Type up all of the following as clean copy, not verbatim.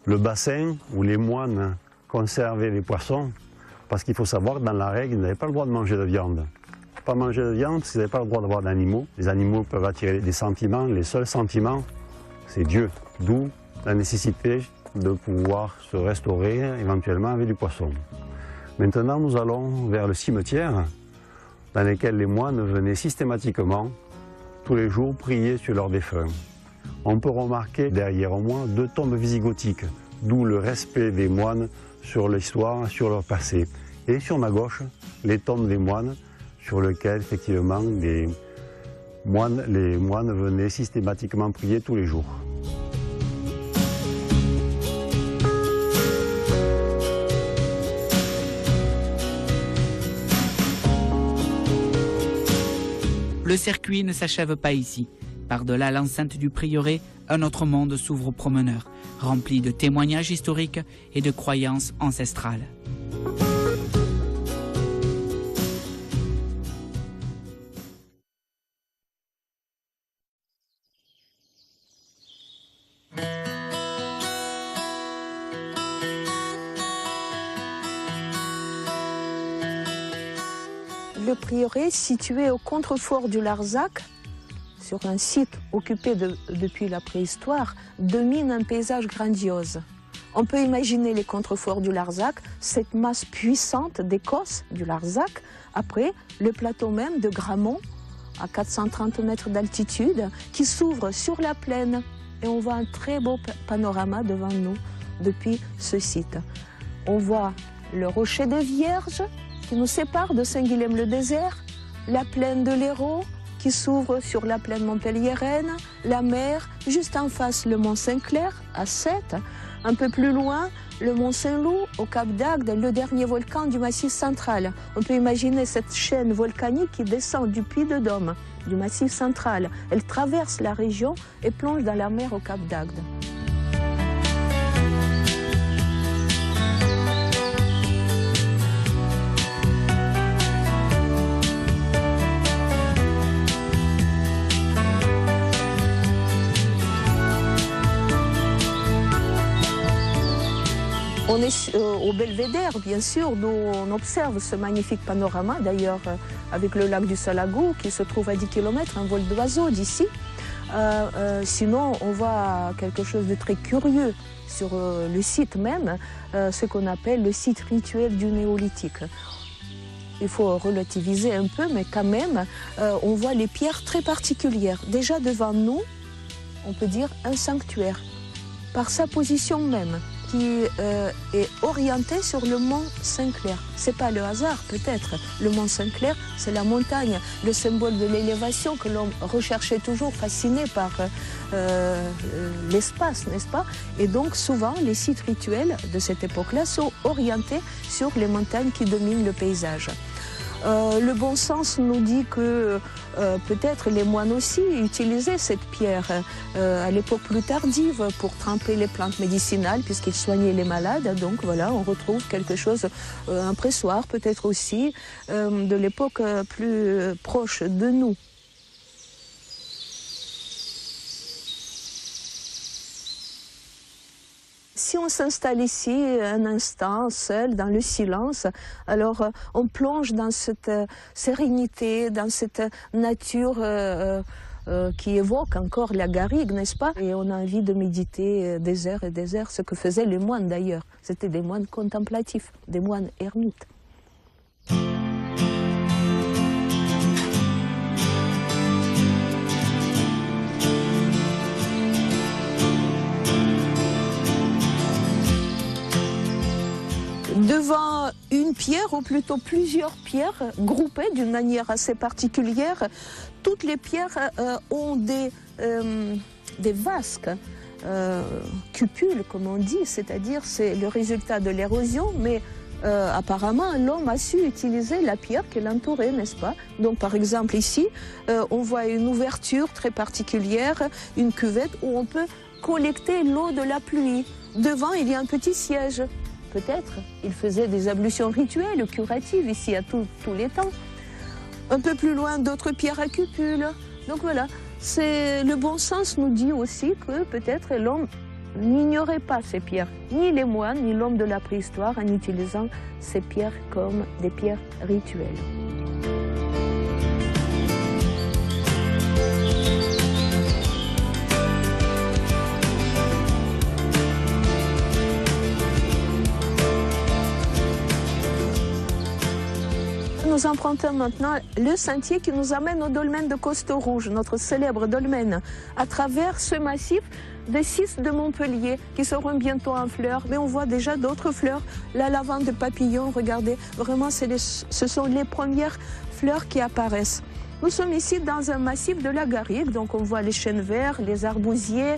le bassin où les moines conservaient les poissons, parce qu'il faut savoir que dans la règle, ils n'avaient pas le droit de manger de viande. Pas manger de viande parce qu'ils n'avaient pas le droit d'avoir d'animaux. Les animaux peuvent attirer des sentiments, les seuls sentiments, c'est Dieu. D'où la nécessité de pouvoir se restaurer éventuellement avec du poisson. Maintenant, nous allons vers le cimetière dans lequel les moines venaient systématiquement, tous les jours, prier sur leurs défunts. On peut remarquer derrière moi 2 tombes visigothiques, d'où le respect des moines sur l'histoire, sur leur passé. Et sur ma gauche, les tombes des moines, sur lesquelles effectivement les moines venaient systématiquement prier tous les jours. Le circuit ne s'achève pas ici. Par-delà l'enceinte du prieuré, un autre monde s'ouvre aux promeneurs, rempli de témoignages historiques et de croyances ancestrales. Le prieuré, situé au contrefort du Larzac, sur un site occupé depuis la préhistoire, domine un paysage grandiose. On peut imaginer les contreforts du Larzac, cette masse puissante d'Écosse du Larzac, après le plateau même de Gramont, à 430 mètres d'altitude, qui s'ouvre sur la plaine. Et on voit un très beau panorama devant nous depuis ce site. On voit le rocher des Vierges, qui nous sépare de Saint-Guilhem-le-Désert, la plaine de l'Hérault, qui s'ouvre sur la plaine montpelliéraine, la mer, juste en face le mont Saint-Clair, à 7, un peu plus loin, le mont Saint-Loup, au Cap d'Agde, le dernier volcan du Massif central. On peut imaginer cette chaîne volcanique qui descend du Puy de Dôme, du Massif central. Elle traverse la région et plonge dans la mer au Cap d'Agde. On est au Belvédère, bien sûr, d'où on observe ce magnifique panorama, d'ailleurs avec le lac du Salagou qui se trouve à 10 km, un vol d'oiseau d'ici. Sinon, on voit quelque chose de très curieux sur le site même, ce qu'on appelle le site rituel du néolithique. Il faut relativiser un peu, mais quand même, on voit les pierres très particulières. Déjà devant nous, on peut dire un sanctuaire, par sa position même, qui est orienté sur le mont Saint-Clair. C'est pas le hasard, peut-être. Le mont Saint-Clair, c'est la montagne, le symbole de l'élévation que l'on recherchait toujours, fasciné par l'espace, n'est-ce pas? Et donc, souvent, les sites rituels de cette époque-là sont orientés sur les montagnes qui dominent le paysage. Le bon sens nous dit que peut-être les moines aussi utilisaient cette pierre à l'époque plus tardive pour tremper les plantes médicinales puisqu'ils soignaient les malades. Donc voilà, on retrouve quelque chose, un pressoir peut-être aussi, de l'époque plus proche de nous. Si on s'installe ici un instant, seul, dans le silence, alors on plonge dans cette sérénité, dans cette nature qui évoque encore la garrigue, n'est-ce pas? Et on a envie de méditer des heures et des heures, ce que faisaient les moines d'ailleurs. C'était des moines contemplatifs, des moines ermites. Devant une pierre, ou plutôt plusieurs pierres, groupées d'une manière assez particulière, toutes les pierres ont des vasques, cupules comme on dit, c'est-à-dire c'est le résultat de l'érosion, mais apparemment l'homme a su utiliser la pierre qui l'entourait, n'est-ce pas? Donc par exemple ici, on voit une ouverture très particulière, une cuvette où on peut collecter l'eau de la pluie. Devant, il y a un petit siège. Peut-être, il faisait des ablutions rituelles, curatives, ici à tous les temps. Un peu plus loin, d'autres pierres à cupules. Donc voilà, le bon sens nous dit aussi que peut-être l'homme n'ignoraient pas ces pierres, ni les moines, ni l'homme de la préhistoire, en utilisant ces pierres comme des pierres rituelles. Nous empruntons maintenant le sentier qui nous amène au dolmen de Coste Rouge, notre célèbre dolmen, à travers ce massif des 6 de Montpellier qui seront bientôt en fleurs. Mais on voit déjà d'autres fleurs, la lavande de papillon, regardez, vraiment ce sont les premières fleurs qui apparaissent. Nous sommes ici dans un massif de la garrigue, donc on voit les chênes verts, les arbousiers,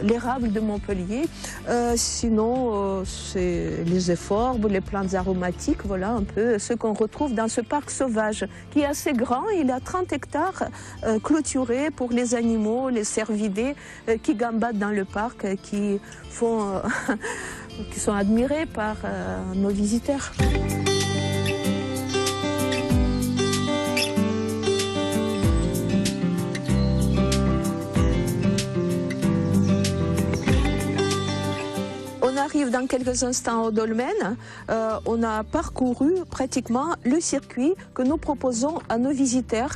l'érable de Montpellier. Sinon, c'est les euphorbes, les plantes aromatiques, voilà un peu ce qu'on retrouve dans ce parc sauvage qui est assez grand. Il a 30 hectares clôturés pour les animaux, les cervidés qui gambadent dans le parc, qui sont admirés par nos visiteurs. On arrive dans quelques instants au dolmen. On a parcouru pratiquement le circuit que nous proposons à nos visiteurs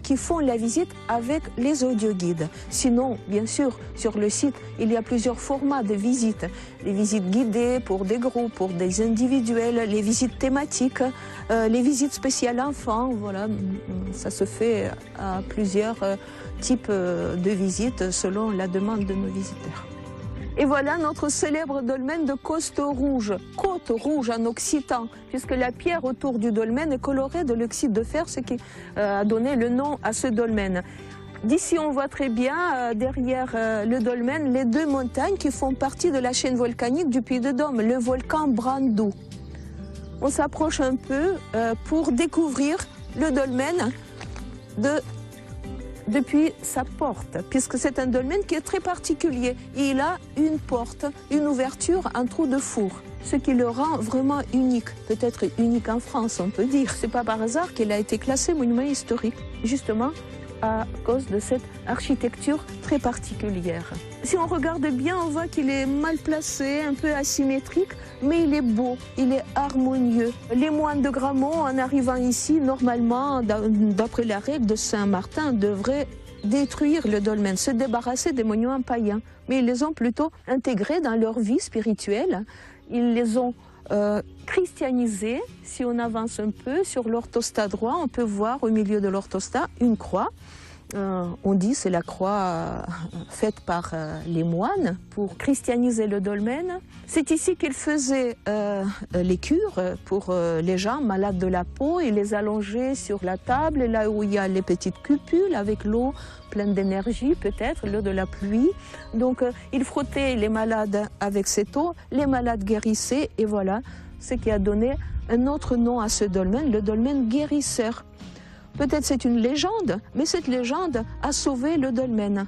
qui font la visite avec les audioguides. Sinon, bien sûr, sur le site, il y a plusieurs formats de visites. Les visites guidées pour des groupes, pour des individuels, les visites thématiques, les visites spéciales enfants. Voilà, ça se fait à plusieurs types de visites selon la demande de nos visiteurs. Et voilà notre célèbre dolmen de Coste Rouge, côte rouge en occitan, puisque la pierre autour du dolmen est colorée de l'oxyde de fer, ce qui a donné le nom à ce dolmen. D'ici, on voit très bien, derrière le dolmen, les 2 montagnes qui font partie de la chaîne volcanique du Puy-de-Dôme, le volcan Brandou. On s'approche un peu pour découvrir le dolmen depuis sa porte, puisque c'est un dolmen qui est très particulier. Il a une porte, une ouverture, un trou de four, ce qui le rend vraiment unique, peut-être unique en France, on peut dire. C'est pas par hasard qu'il a été classé monument historique, justement à cause de cette architecture très particulière. Si on regarde bien, on voit qu'il est mal placé, un peu asymétrique, mais il est beau, il est harmonieux. Les moines de Gramont, en arrivant ici, normalement, d'après la règle de Saint-Martin, devraient détruire le dolmen, se débarrasser des monuments païens. Mais ils les ont plutôt intégrés dans leur vie spirituelle. Ils les ont christianisés. Si on avance un peu sur l'orthostat droit, on peut voir au milieu de l'orthostat une croix. On dit que c'est la croix faite par les moines pour christianiser le dolmen. C'est ici qu'ils faisaient les cures pour les gens malades de la peau. Ils les allongeaient sur la table, là où il y a les petites cupules avec l'eau pleine d'énergie, peut-être, l'eau de la pluie. Donc ils frottaient les malades avec cette eau, les malades guérissaient, et voilà ce qui a donné un autre nom à ce dolmen, le dolmen guérisseur. Peut-être c'est une légende, mais cette légende a sauvé le dolmen.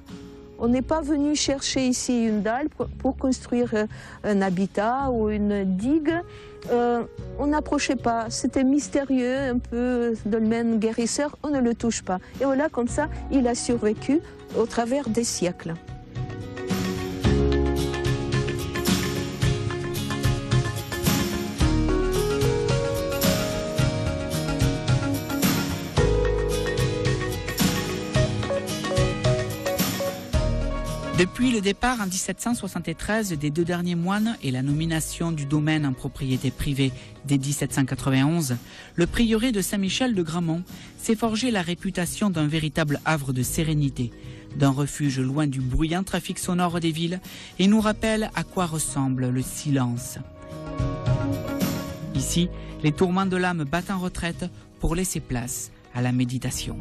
On n'est pas venu chercher ici une dalle pour construire un habitat ou une digue. On n'approchait pas, c'était mystérieux, un peu dolmen guérisseur, on ne le touche pas. Et voilà, comme ça, il a survécu au travers des siècles. Depuis le départ en 1773 des 2 derniers moines et la nomination du domaine en propriété privée dès 1791, le prieuré de Saint-Michel de Gramont s'est forgé la réputation d'un véritable havre de sérénité, d'un refuge loin du bruyant trafic sonore des villes, et nous rappelle à quoi ressemble le silence. Ici, les tourments de l'âme battent en retraite pour laisser place à la méditation.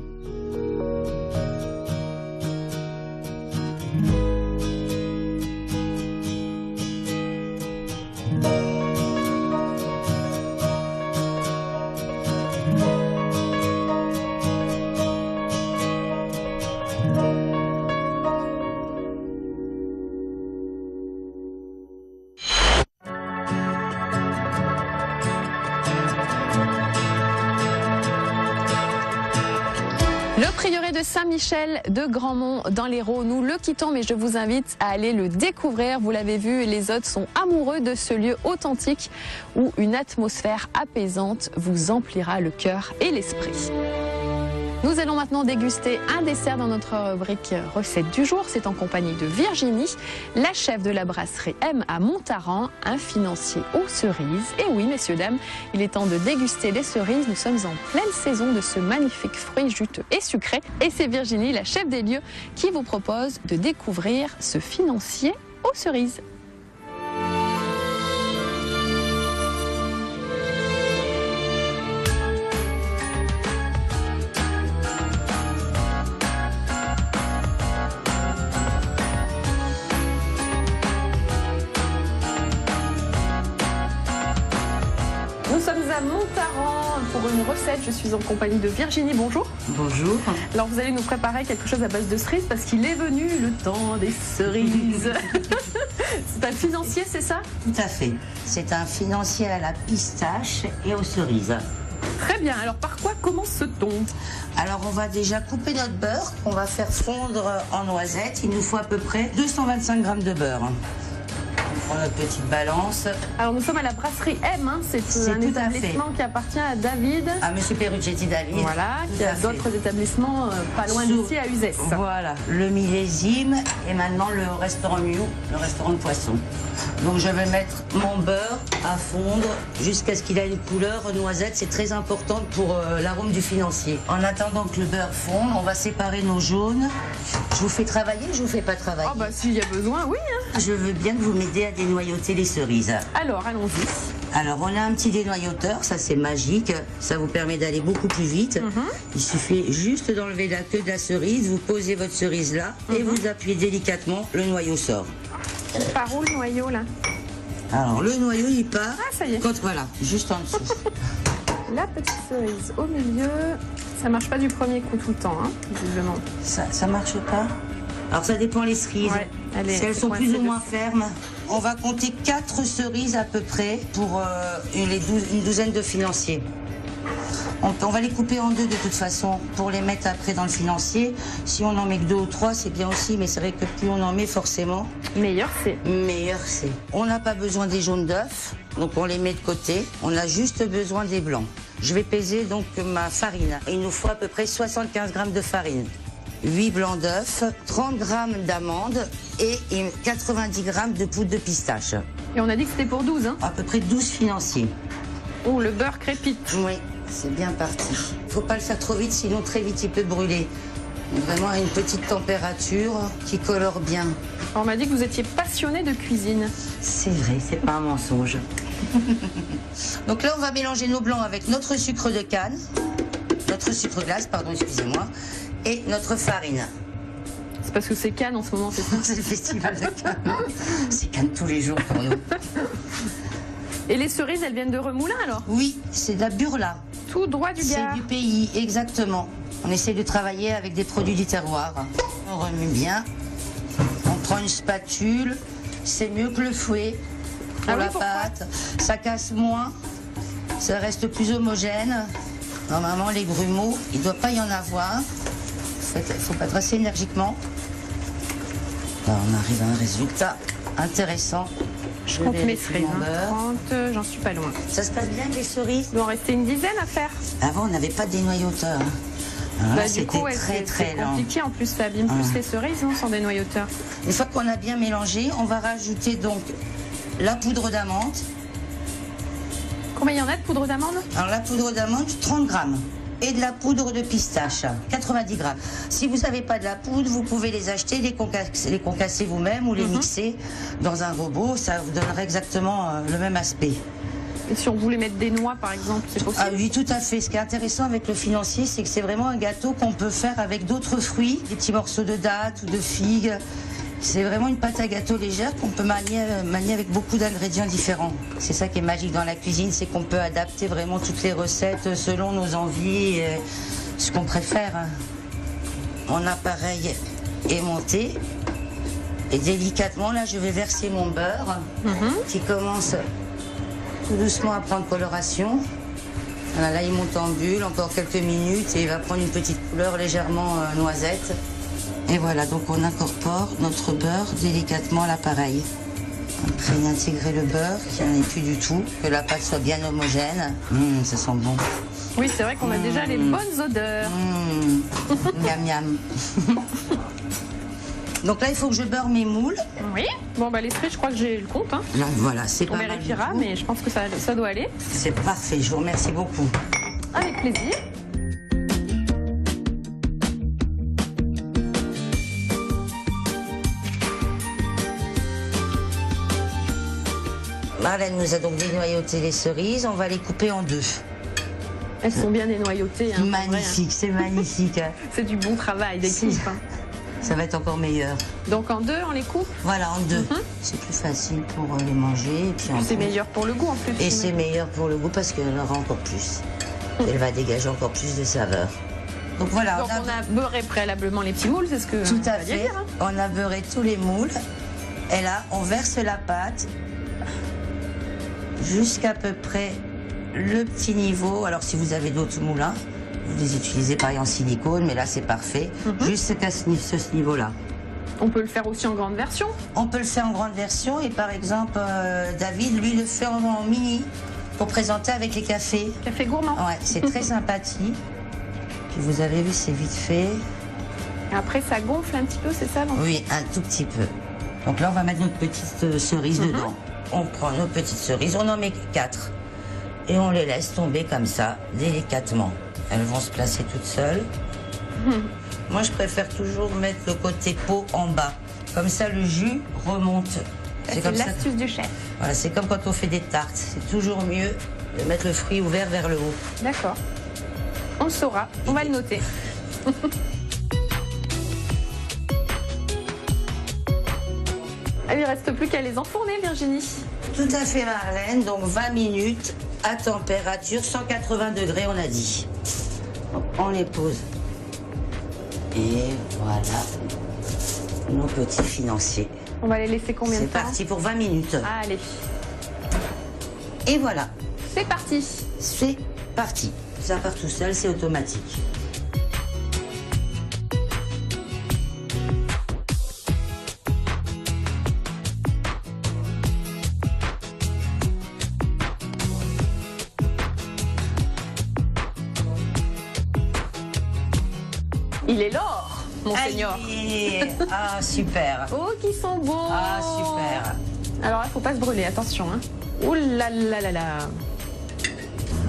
de Saint-Michel de Grandmont dans l'Hérault. Nous le quittons, mais je vous invite à aller le découvrir. Vous l'avez vu, les hôtes sont amoureux de ce lieu authentique où une atmosphère apaisante vous emplira le cœur et l'esprit. Nous allons maintenant déguster un dessert dans notre rubrique recette du jour. C'est en compagnie de Virginie, la chef de la brasserie M à Montaran, un financier aux cerises. Et oui, messieurs, dames, il est temps de déguster les cerises. Nous sommes en pleine saison de ce magnifique fruit juteux et sucré. Et c'est Virginie, la chef des lieux, qui vous propose de découvrir ce financier aux cerises. Nous sommes à Montaran pour une recette. Je suis en compagnie de Virginie. Bonjour. Bonjour. Alors vous allez nous préparer quelque chose à base de cerises parce qu'il est venu le temps des cerises. C'est un financier, c'est ça? Tout à fait. C'est un financier à la pistache et aux cerises. Très bien. Alors par quoi commence-t-on? Alors on va déjà couper notre beurre. On va faire fondre en noisettes. Il nous faut à peu près 225 g de beurre. On prend notre petite balance. Alors nous sommes à la brasserie M, hein. C'est un tout à fait. établissement qui appartient à David. À Monsieur Peruccetti David. Voilà, qui a d'autres établissements pas loin d'ici à Uzès. Voilà, le millésime et maintenant le restaurant Miu, le restaurant de poisson. Donc je vais mettre mon beurre à fondre jusqu'à ce qu'il ait une couleur noisette. C'est très important pour l'arôme du financier. En attendant que le beurre fonde, on va séparer nos jaunes. Je vous fais travailler, je vous fais pas travailler. Oh bah s'il y a besoin, oui. Hein. Je veux bien que vous m'aidiez à dénoyauter les cerises. Alors allons-y. Alors on a un petit dénoyauteur, ça c'est magique, ça vous permet d'aller beaucoup plus vite. Il suffit juste d'enlever la queue de la cerise, vous posez votre cerise là et vous appuyez délicatement, le noyau sort. Par où le noyau là? Alors le noyau il part, ça y est. quand voilà, juste en dessous. La petite cerise au milieu, ça marche pas du premier coup tout le temps, hein, visiblement. Ça marche pas? Alors ça dépend les cerises. Ouais, si elles sont plus ou moins dessus. fermes, on va compter 4 cerises à peu près pour une douzaine de financiers. On va les couper en deux de toute façon pour les mettre après dans le financier. Si on en met que 2 ou 3, c'est bien aussi, mais c'est vrai que plus on en met forcément, meilleur c'est. meilleur c'est. On n'a pas besoin des jaunes d'œufs, donc on les met de côté. On a juste besoin des blancs. Je vais peser donc ma farine. Il nous faut à peu près 75 g de farine. 8 blancs d'œufs, 30 g d'amandes et 90 g de poudre de pistache. Et on a dit que c'était pour 12, hein? À peu près 12 financiers. Oh, le beurre crépite. Oui, c'est bien parti. Faut pas le faire trop vite, sinon très vite il peut brûler. Vraiment à une petite température qui colore bien. On m'a dit que vous étiez passionné de cuisine. C'est vrai, c'est pas un mensonge. Donc là, on va mélanger nos blancs avec notre sucre de canne, notre sucre glace, pardon, excusez-moi, et notre farine. C'est parce que c'est Cannes en ce moment, c'est ça? C'est le festival de Cannes. C'est Cannes tous les jours pour nous. Et les cerises, elles viennent de Remoulins alors? Oui, c'est de la Burla. Tout droit du C'est Gard. du pays, exactement. On essaie de travailler avec des produits du terroir. On remue bien. On prend une spatule. C'est mieux que le fouet pour Ah oui, la pourquoi? pâte. Ça casse moins. Ça reste plus homogène. Normalement, les grumeaux, il ne doit pas y en avoir. Il faut pas tracer énergiquement. Là, on arrive à un résultat intéressant. Je compte mes vérifie cerises. mon beurre. 30, j'en suis pas loin. Ça se passe bien avec les cerises? Il doit en rester une dizaine à faire. Avant, on n'avait pas de dénoyauteur. Alors là, Du c'était coup, ouais, très c'est lent. compliqué. En plus, ça abîme plus les cerises, non, sans dénoyauteur. Une fois qu'on a bien mélangé, on va rajouter donc la poudre d'amande. Combien il y en a de poudre d'amande? Alors la poudre d'amande, 30 grammes. Et de la poudre de pistache, 90 grammes. Si vous n'avez pas de la poudre, vous pouvez les acheter, les concasser vous-même ou les mixer dans un robot. Ça vous donnerait exactement le même aspect. Et si on voulait mettre des noix, par exemple, c'est possible? Ah oui, tout à fait. Ce qui est intéressant avec le financier, c'est que c'est vraiment un gâteau qu'on peut faire avec d'autres fruits, des petits morceaux de dattes ou de figues. C'est vraiment une pâte à gâteau légère qu'on peut manier avec beaucoup d'ingrédients différents. C'est ça qui est magique dans la cuisine, c'est qu'on peut adapter vraiment toutes les recettes selon nos envies et ce qu'on préfère. Mon appareil est monté et délicatement, là, je vais verser mon beurre qui commence tout doucement à prendre coloration. Voilà, là, il monte en bulle, encore quelques minutes et il va prendre une petite couleur légèrement noisette. Et voilà, donc on incorpore notre beurre délicatement à l'appareil. Après, intégrer le beurre, qu'il n'y en ait plus du tout, que la pâte soit bien homogène. Ça sent bon. Oui, c'est vrai qu'on a déjà les bonnes odeurs. Miam miam. Donc là, il faut que je beurre mes moules. Oui. Bon, bah les frites, je crois que j'ai le compte. Hein. Là, voilà, c'est On pas mal. vérifiera, mais je pense que ça doit aller. C'est parfait, je vous remercie beaucoup. Avec plaisir. Marlène nous a donc dénoyauté les cerises. On va les couper en deux. Elles sont bien dénoyautées. Hein, Magnifique, c'est magnifique. C'est du bon travail d'équipe. Hein. Ça va être encore meilleur. Donc en deux, on les coupe. Voilà, en deux. C'est plus facile pour les manger. C'est meilleur pour le goût en plus. Et c'est meilleur pour le goût parce qu'elle aura encore plus. Elle va dégager encore plus de saveur. Donc voilà. Donc on a beurré préalablement les petits moules, c'est ce que tout à fait. Dire, hein. On a beurré tous les moules. Et là, on verse la pâte jusqu'à peu près le petit niveau. Alors si vous avez d'autres moulins, vous les utilisez pareil en silicone, mais là c'est parfait. Jusqu'à ce niveau-là. On peut le faire aussi en grande version. On peut le faire en grande version et par exemple, David, lui, le fait en mini pour présenter avec les cafés. Café gourmand. Ouais, c'est très sympathique. Puis vous avez vu, c'est vite fait. Et après, ça gonfle un petit peu, c'est ça? Oui, un tout petit peu. Donc là, on va mettre notre petite cerise dedans. On prend nos petites cerises, on en met 4. Et on les laisse tomber comme ça, délicatement. Elles vont se placer toutes seules. Moi, je préfère toujours mettre le côté peau en bas. Comme ça, le jus remonte. C'est l'astuce du chef. Voilà, c'est comme quand on fait des tartes. C'est toujours mieux de mettre le fruit ouvert vers le haut. D'accord. On le saura. On va le noter. Il ne reste plus qu'à les enfourner, Virginie. Tout à fait, Marlène. Donc 20 minutes à température 180 degrés, on a dit. Donc, on les pose. Et voilà nos petits financiers. On va les laisser combien de temps? C'est parti pour 20 minutes. Allez. Et voilà. C'est parti. C'est parti. Ça part tout seul, c'est automatique. Il est l'or, monseigneur. Ah, super. Oh, qui sont beaux. Ah, super. Alors là, faut pas se brûler, attention. Hein. Ouh là là là là.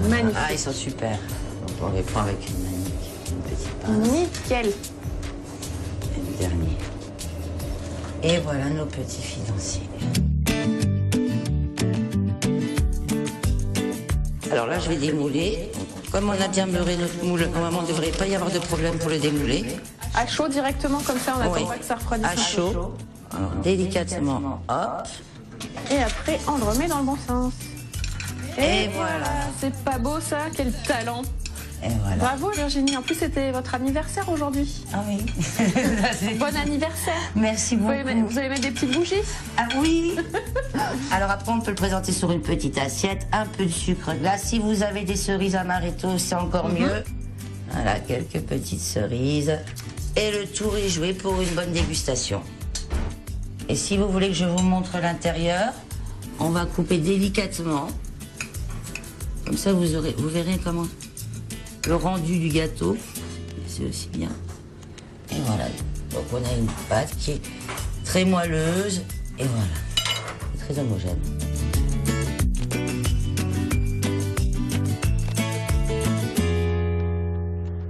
Magnifique. Ah, ils sont super. Donc, on les prend avec une petite pince. Nickel. Et le dernier. Et voilà nos petits financiers. Alors là, je vais démouler. Comme on a bien beurré notre moule, normalement, il ne devrait pas y avoir de problème pour le démouler. À chaud directement, comme ça, on attend pas que ça refroidisse. À chaud. Alors, délicatement, hop. Et après, on le remet dans le bon sens. Et voilà. C'est pas beau, ça? Quel talent. Et voilà. Bravo, Virginie. En plus, c'était votre anniversaire aujourd'hui. Ah oui. Bon anniversaire. Merci beaucoup. Vous allez mettre des petites bougies? Ah oui. Alors après, on peut le présenter sur une petite assiette, un peu de sucre glace. Si vous avez des cerises amaretto, c'est encore mieux. Voilà, quelques petites cerises. Et le tour est joué pour une bonne dégustation. Et si vous voulez que je vous montre l'intérieur, on va couper délicatement. Comme ça, vous verrez comment le rendu du gâteau. C'est aussi bien. Et voilà. Donc on a une pâte qui est très moelleuse. Et voilà. Très homogène.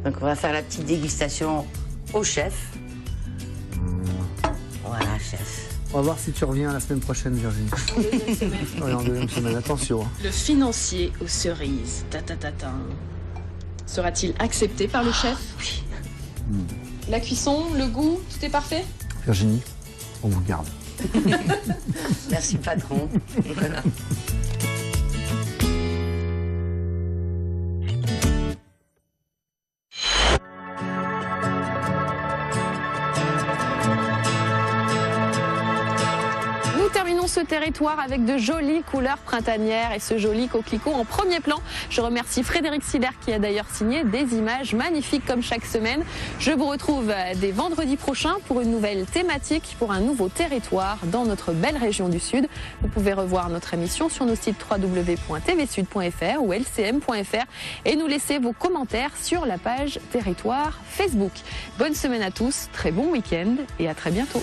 Donc on va faire la petite dégustation au chef. Voilà, chef. On va voir si tu reviens la semaine prochaine, Virginie. Oui, en deuxième semaine, attention. Le financier aux cerises. Ta-ta-ta-ta. Sera-t-il accepté par le chef? Oui. La cuisson, le goût, tout est parfait? Virginie, on vous garde. Merci, patron. Voilà. Nous terminons ce territoire avec de jolies couleurs printanières et ce joli coquelicot en premier plan. Je remercie Frédéric Siller qui a d'ailleurs signé des images magnifiques comme chaque semaine. Je vous retrouve dès vendredi prochain pour une nouvelle thématique, pour un nouveau territoire dans notre belle région du Sud. Vous pouvez revoir notre émission sur nos sites www.tvsud.fr ou lcm.fr et nous laisser vos commentaires sur la page Territoire Facebook. Bonne semaine à tous, très bon week-end et à très bientôt.